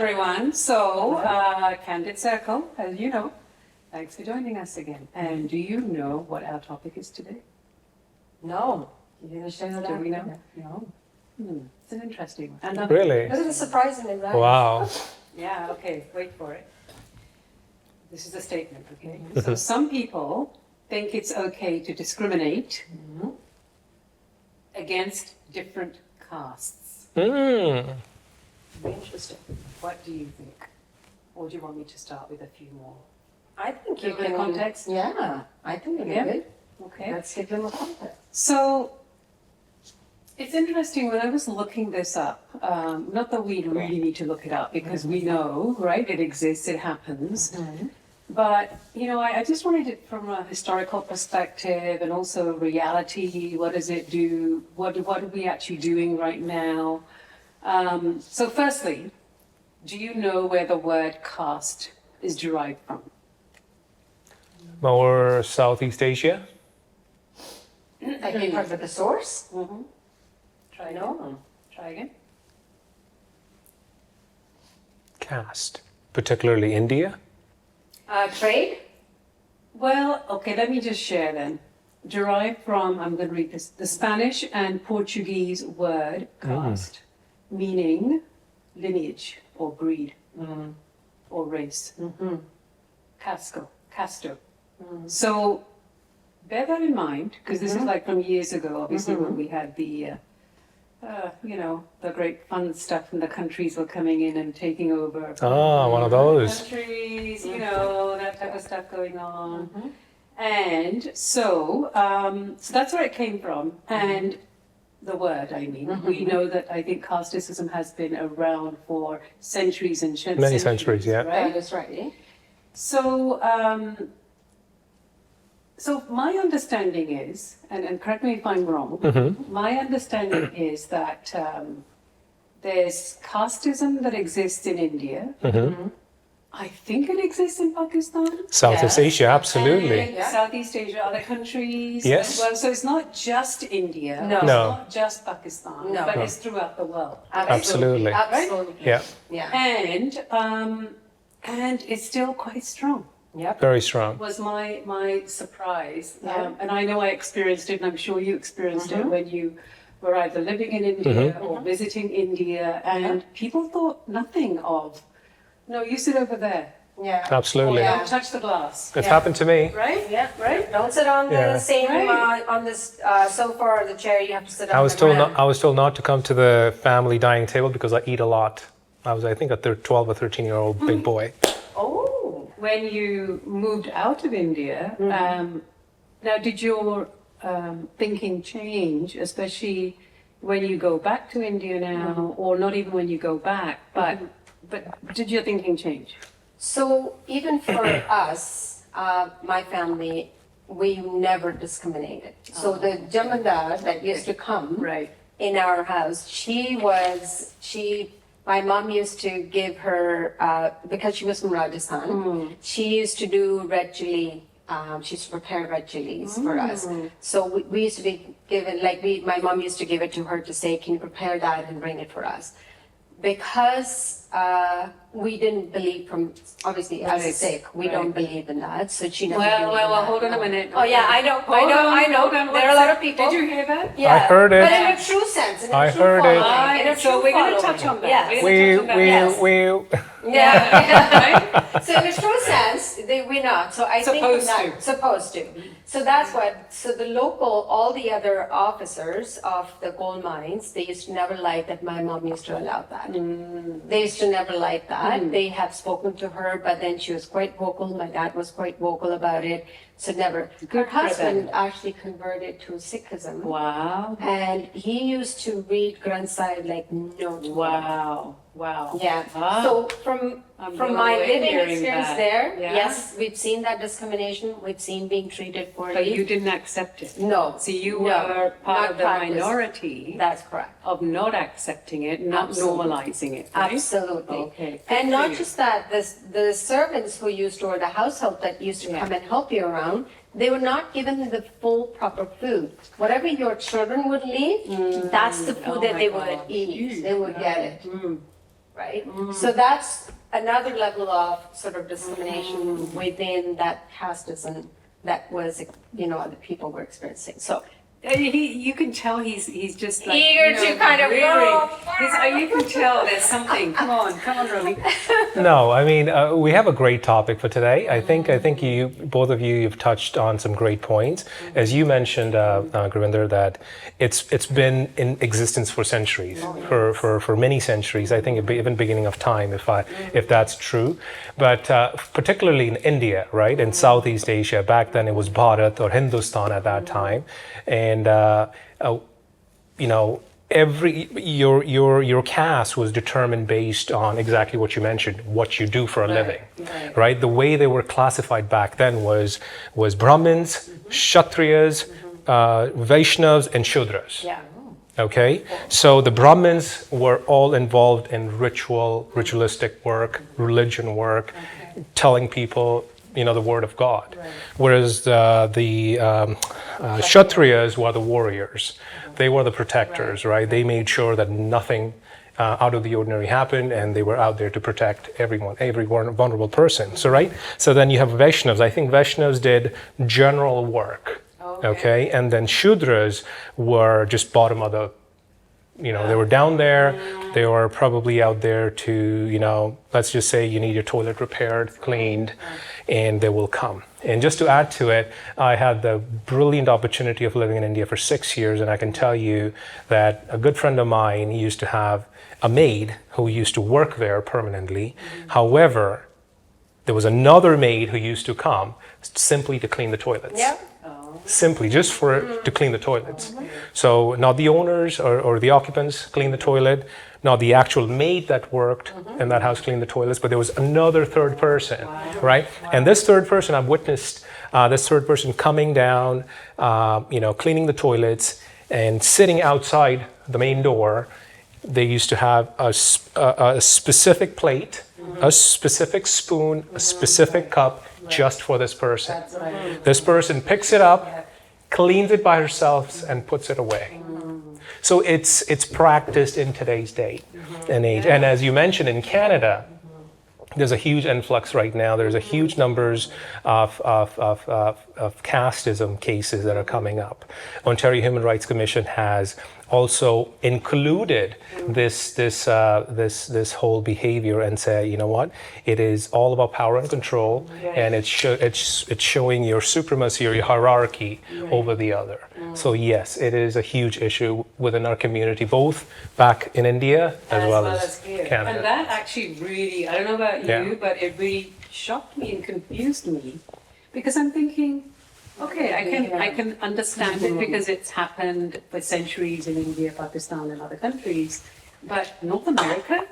everyone. So, Candid Circle, as you know, thanks for joining us again. And do you know what our topic is today? No. You didn't share that? Do we know? No. It's an interesting one. Really? This is surprisingly right. Wow. Yeah, okay, wait for it. This is a statement, okay? So some people think it's okay to discriminate against different castes. Mm. Very interesting. What do you think? Or do you want me to start with a few more? I think Give you the can... context? Yeah, I think you're Yeah. good. Okay. Let's give them a context. So, it's interesting when I was looking this up, not that we really need to look it up because we know, right, it exists, it happens. But, you know, I just wanted it from a historical perspective and also reality. What does it do? What are we actually doing right now? So firstly, do you know where the word caste is derived from? More Southeast Asia? Like in terms of the source? Try again. No. Try again. Caste. Particularly India? Trade? Well, okay, let me just share then. Derived from, I'm going to read this, the Spanish and Portuguese word caste, meaning lineage or breed or race. Casto. So bear that in mind, because this is like from years ago, obviously, when we had the, you know, the great fun stuff and the countries were coming in and taking over. Ah, one of those. Countries, you know, that type of stuff going on. And so, so that's where it came from. And the word, I mean, we know that I think casteism has been around for centuries and Many centuries, yeah. right? That is right. Eh? So, so my understanding is, and correct me if I'm wrong, my understanding is that there's casteism that exists in India. I think it exists in Pakistan. Southeast Asia, absolutely. And Southeast Asia, other countries Yes. as well. So it's not just India. No. It's No. not just Pakistan. No. But No. it's throughout the world. Absolutely. Absolutely. Yeah, Yeah. And it's still quite strong. Yep. very strong. Was my surprise. Yeah. And I know I experienced it, and I'm sure you experienced it when you were either living in India or visiting India, and people thought nothing of, no, you sit over there. Yeah. Absolutely. Yeah. Don't touch the glass. It's happened to me. Right? Yeah. Right? Don't sit on the Yeah. same Right. on this sofa or the chair. You have to sit on I was the told ground. not, I was told not to come to the family dining table because I eat a lot. I think a 12 or 13-year-old big boy. Oh. When you moved out of India, now did your thinking change, especially when you go back to India now, or not even when you go back, but did your thinking change? So even for us, my family, we never discriminated. So the jamandar that used to come Right. in our house, my mom used to give her, because she was from Rajasthan, she used to do red chili. She used to prepare red chilies for us. So we used to be given, my mom used to give it to her to say, can you prepare that and bring it for us? Because we didn't believe obviously as a Sikh, we don't believe in that. So she never believed in Well, that. hold on a minute. Oh yeah, I know. Hold on. There are a lot of people. Did you hear that? Yeah, I heard it. But in a true sense, in a I true heard it. following, in a So true we're going to following. touch on that. Yes. We're gonna touch on that. We. Yeah. So in a true sense, we're not. So I Supposed think to. supposed to. So that's what. So the local, all the other officers of the gold mines, they used to never like that. My mom used to allow that. They used to never like that. They have spoken to her, but then she was quite vocal. My dad was quite vocal about it. So never. Good Her for them. husband actually converted to Sikhism. Wow. And he used to read Granth Sahib like no. Wow. Yeah. Wow. So from blown my away living hearing experience that. there, Yeah. yes, we've seen that discrimination. We've seen being treated poorly. But you didn't accept it. No. So you No, were part not of the practice. minority That's correct. of not accepting it, not Absolutely. normalizing it, right? Absolutely. Okay. And Good not for you. just that, the servants who used to, or the household that used to Yeah. come and help you around, they were not given the full proper food. Whatever your children would leave, that's the food Oh that my they God. would eat. They would get it. right? So that's another level of sort of discrimination within that casteism that was, the people were experiencing. So You can tell he's just like eager to kind of go. You can tell there's something. Come on, Ravi. No, I mean we have a great topic for today. I think you both of you've touched on some great points. As you mentioned, Gurinder, that it's been in existence for centuries, for many centuries. I think even beginning of time, if that's true. But particularly in India, right, in Southeast Asia, back then it was Bharat or Hindustan at that time, and your caste was determined based on exactly what you mentioned, what you do for a living, right? The way they were classified back then was Brahmins, Kshatriyas, Vaishnavs, and Shudras. Yeah. Okay, so the Brahmins were all involved in ritualistic work, religion work, telling people, the word of God. Right. Whereas the Kshatriyas were the warriors. They were the protectors, right? They made sure that nothing out of the ordinary happened, and they were out there to protect every vulnerable person. So, right? So then you have Vaishnavs. I think Vaishnavs did general work. Okay, and then Shudras were just bottom of the, they were down there. They were probably out there to, let's just say you need your toilet repaired, cleaned, and they will come. And just to add to it, I had the brilliant opportunity of living in India for 6 years, and I can tell you that a good friend of mine used to have a maid who used to work there permanently. However, there was another maid who used to come simply to clean the toilets. Yeah. Simply just to clean the toilets. So not the owners or the occupants clean the toilet, not the actual maid that worked in that house cleaned the toilets, but there was another third person, right? And this third person, I've witnessed this third person coming down, cleaning the toilets and sitting outside the main door. They used to have a specific plate, a specific spoon, a specific cup, just for this person. That's right. This person picks it up, cleans it by herself, and puts it away. So it's practiced in today's day and age. And as you mentioned, in Canada, there's a huge influx right now. There's a huge numbers of casteism cases that are coming up. Ontario Human Rights Commission has also included this whole behavior and say, you know what, it is all about power and control, and it's showing your supremacy or your hierarchy over the other. So yes, it is a huge issue within our community, both back in India as well as here. Canada. And that actually really, I don't know about you, but it really shocked me and confused me, because I'm thinking, okay, I can understand it because it's happened for centuries in India, Pakistan, and other countries. But North America,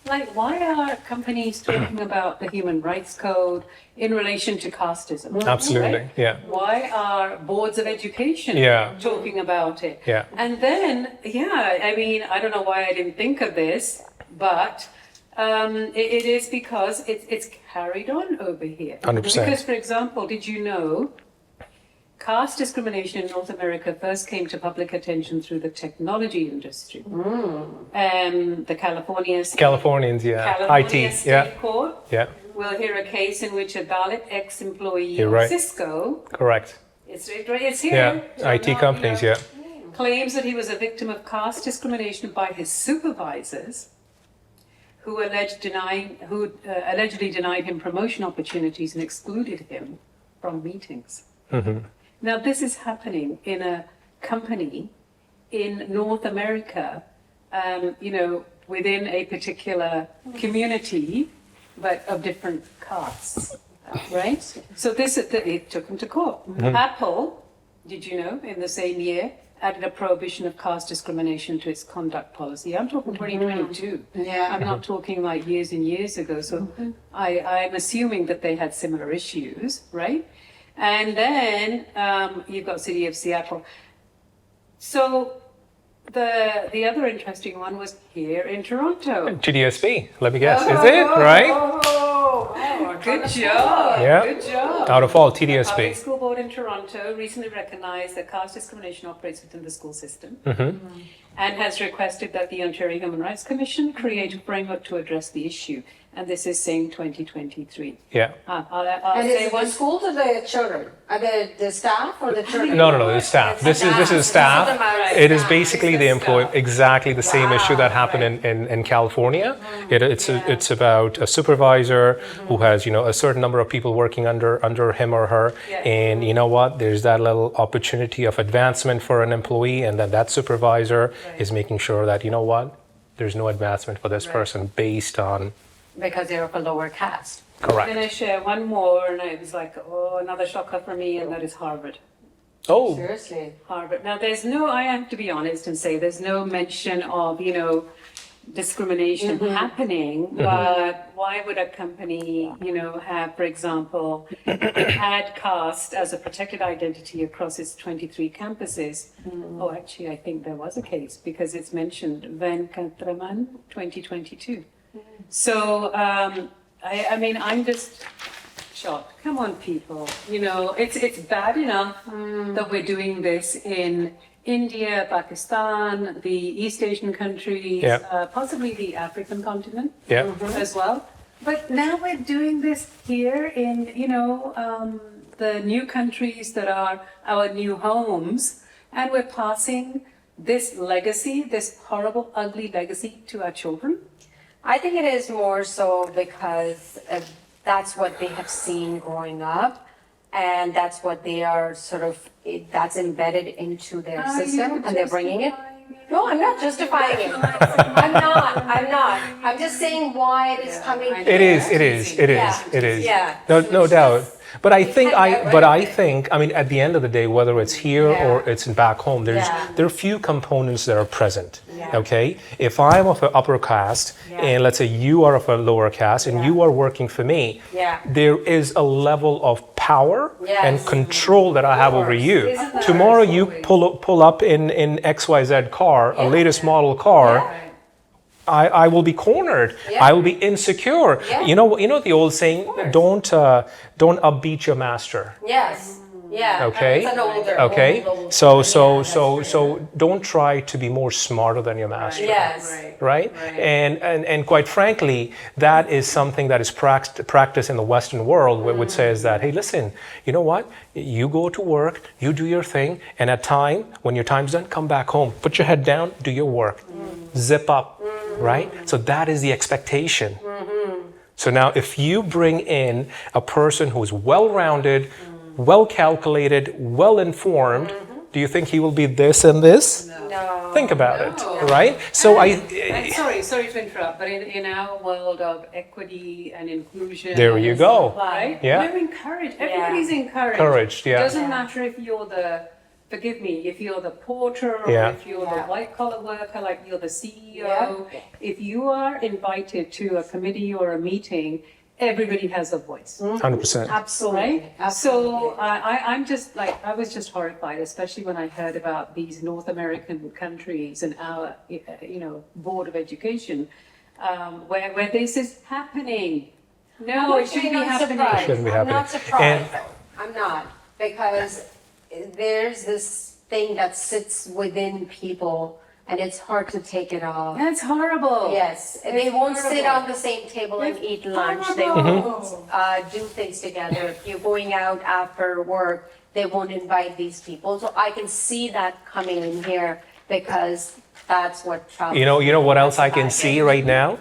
like, why are companies talking about the Human Rights Code in relation to casteism? Absolutely, right? yeah. Why are boards of education talking about it? Yeah. And then, I mean, I don't know why I didn't think of this, but it is because it's carried on over here. 100%. Because, for example, did you know caste discrimination in North America first came to public attention through the technology industry? The Californians, California IT, State Court yeah, will hear a case in which a Dalit ex-employee You're of right. Cisco, correct. it's here, Yeah, so IT now, companies, yeah. claims that he was a victim of caste discrimination by his supervisors, who allegedly denied him promotion opportunities and excluded him from meetings. Now, this is happening in a company in North America, within a particular community, but of different castes, right? So it took him to court. Apple, did you know, in the same year, added a prohibition of caste discrimination to its conduct policy. I'm talking 2022. Yeah. I'm not talking like years and years ago. So I'm assuming that they had similar issues, right? And then you've got City of Seattle. So the other interesting one was here in Toronto. GDSB, let me guess. Is it, right? Good job. Yeah. Good job. Out of all, A public TDSP. school board in Toronto recently recognized that caste discrimination operates within the school system and has requested that the Ontario Human Rights Commission create a framework to address the issue. And this is saying 2023. Yeah. I'll And say is it one. the schools or the children? Are the staff or the children? No, the staff. This is staff. It is basically the employee, exactly the same issue that happened in California. It's about a supervisor who has, a certain number of people working under him or her. Yeah. And you know what? There's that little opportunity of advancement for an employee, and then that supervisor is making sure that, you know what? There's no advancement for this person based on... Because they're of a lower caste. Correct. I'm going to share one more, and it was like, another shocker for me, and that is Harvard. Oh, Seriously. Harvard. Now, I have to be honest and say, there's no mention of, discrimination happening, but why would a company, have, for example, had caste as a protected identity across its 23 campuses? Oh, actually, I think there was a case because it's mentioned Venkatraman 2022. So, I mean, I'm just shocked. Come on, people. It's bad enough that we're doing this in India, Pakistan, the East Asian countries, possibly the African continent as well. But now we're doing this here in, the new countries that are our new homes, and we're passing this legacy, this horrible, ugly legacy to our children. I think it is more so because that's what they have seen growing up, and that's what they are that's embedded into their system, and they're bringing it. No, I'm not justifying it. I'm not. I'm just saying why it is coming. it is. Yeah. No doubt. But I think Right. I mean, at the end of the day, whether it's here Yeah. or it's back home, there are a few components that are present. Yeah. Okay, if I'm of an upper caste and let's say you are of a lower caste and you are working for me, there is a level of power and control that I have over you. Isn't that Tomorrow you absolutely? pull up in XYZ car, a latest model car. I will be cornered. Yeah. I will be insecure. Yeah. You know the old saying, don't upbeat your master. Yes. Yeah. Okay. It's an older. Okay. old- So don't try to be more smarter than your master. Yes. Right? And quite frankly, that is something that is practiced in the Western world, which says that, hey, listen, you know what? You go to work, you do your thing, and at time, when your time's done, come back home. Put your head down, do your work. Zip up, right? So that is the expectation. So now if you bring in a person who's well-rounded, well-calculated, well-informed, do you think he will be this and this? No. Think about it, right? So And sorry to interrupt, but in our world of equity and inclusion, There you and go. right? Yeah. We're encouraged. Everybody's encouraged. Encouraged, yeah. Doesn't matter if you're forgive me, if you're the porter or Yeah. if you're the white collar worker, like you're the CEO. Yeah. If you are invited to a committee or a meeting, everybody has a voice. 100%. Absolutely. Right? So I'm just I was just horrified, especially when I heard about these North American countries and our, Board of Education, where this is happening. No, it shouldn't be happening. Shouldn't be I'm happening. not surprised. I'm not, because there's this thing that sits within people, and it's hard to take it off. That's horrible. Yes, they won't sit on the same table and eat lunch. They won't do things together. If you're going out after work, they won't invite these people. So I can see that coming in here, because that's what travel. You know what else I can see right now?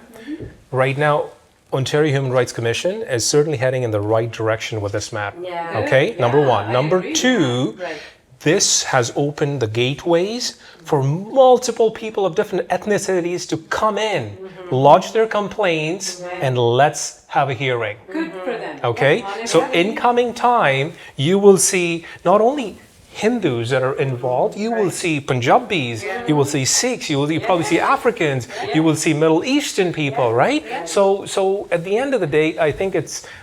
Right now, Ontario Human Rights Commission is certainly heading in the right direction with this matter. Yeah. Okay, number one. I Number agree. two, Right. this has opened the gateways for multiple people of different ethnicities to come in, lodge their complaints, and let's have a hearing. Good for them. Okay, Honestly. so in coming time, you will see not only Hindus that are involved. You will see Punjabis, you will see Sikhs, you probably see Africans, you will see Middle Eastern people, right? So at the end of the day, I think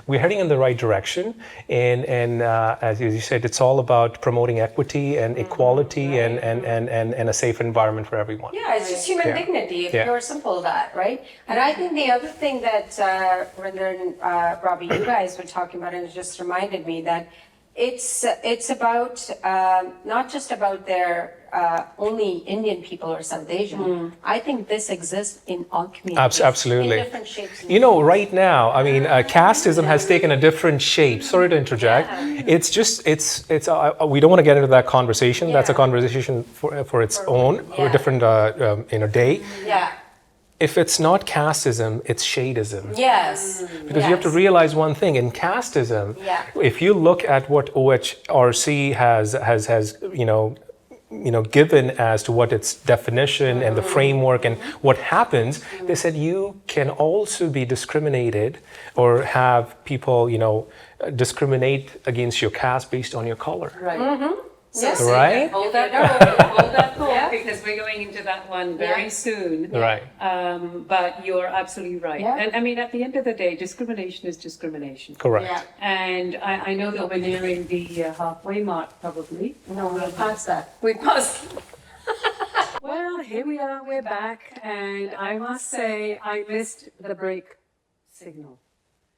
we're heading in the right direction, and as you said, it's all about promoting equity and equality and a safe environment for everyone. Yeah, it's just human dignity, pure simple that, right? And I think the other thing that Rinder and Robbie, you guys were talking about, and it just reminded me that it's about not just about their only Indian people or South Asian. I think this exists in all communities. Absolutely. In different shapes. You know, right now, I mean, casteism has taken a different shape. Sorry to interject. It's just, we don't want to get into that conversation. That's a conversation for its own, or a different, day. Yeah. If it's not casteism, it's shadeism. Yes. Because you have to realize one thing, in casteism, if you look at what OHRC has given as to what its definition and the framework and what happens, they said you can also be discriminated or have people, discriminate against your caste based on your color. Right. Yes. Right? Hold that thought, because we're going into that one very soon. Right. But you're absolutely right. Yeah. And I mean, at the end of the day, discrimination is discrimination. Correct. Yeah. And I know that we're nearing the halfway mark, probably. No, we'll pass that. We must. Well, here we are, we're back. And I must say, I missed the break signal.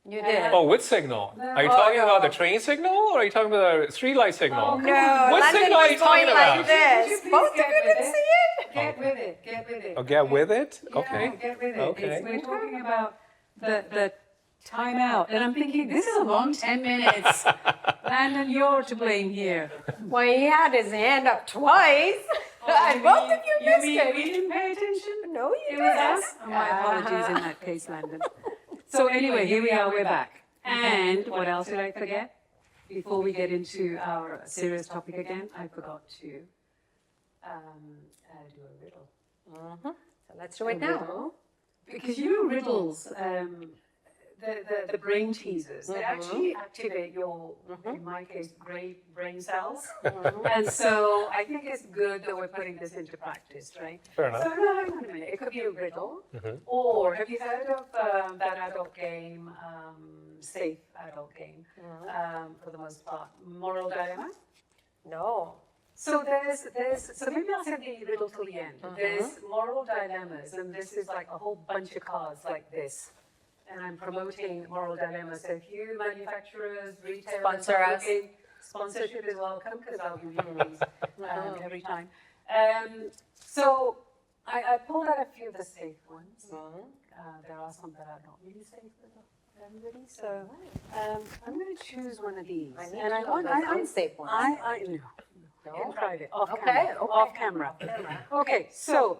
You did. Oh, which signal? Are you talking about the train signal or are you talking about the streetlight signal? No, What London signal are you was going talking about? like this. Please Both of get you with can it. see it. Get with it, get with it. Oh, get with it? Yeah, Okay. get with it. Okay. We're talking about the timeout. And I'm thinking, this is a long 10 minutes. Landon, you're to blame here. Well, he had his hand up twice. And both of you missed mean it. we didn't pay attention? No, you It did. was us? Oh, my apologies in that case, Landon. So anyway, here we are, we're back. And what else did I forget? Before we get into our serious topic again, I forgot to do a riddle. So let's do it now. Riddle. Because riddles, the brain teasers, they actually activate your, in my case, brain cells. And so I think it's good that we're putting this into practice, right? Fair enough. So no, hang on a minute. It could be a riddle, or have you heard of that adult game, safe adult game, for the most part, moral dilemma? No. So so maybe I'll send the riddle till the end. There's moral dilemmas, and this is like a whole bunch of cards like this. And I'm promoting moral dilemmas. So if you manufacturers, retailers, Sponsor are us. looking, sponsorship is welcome because I'll give you these every time. So I pulled out a few of the safe ones. There are some that are not really safe for everybody. So I'm going to choose one of these. And I want the unsafe ones. No. In private, off Okay, camera. okay. Off camera. Okay, so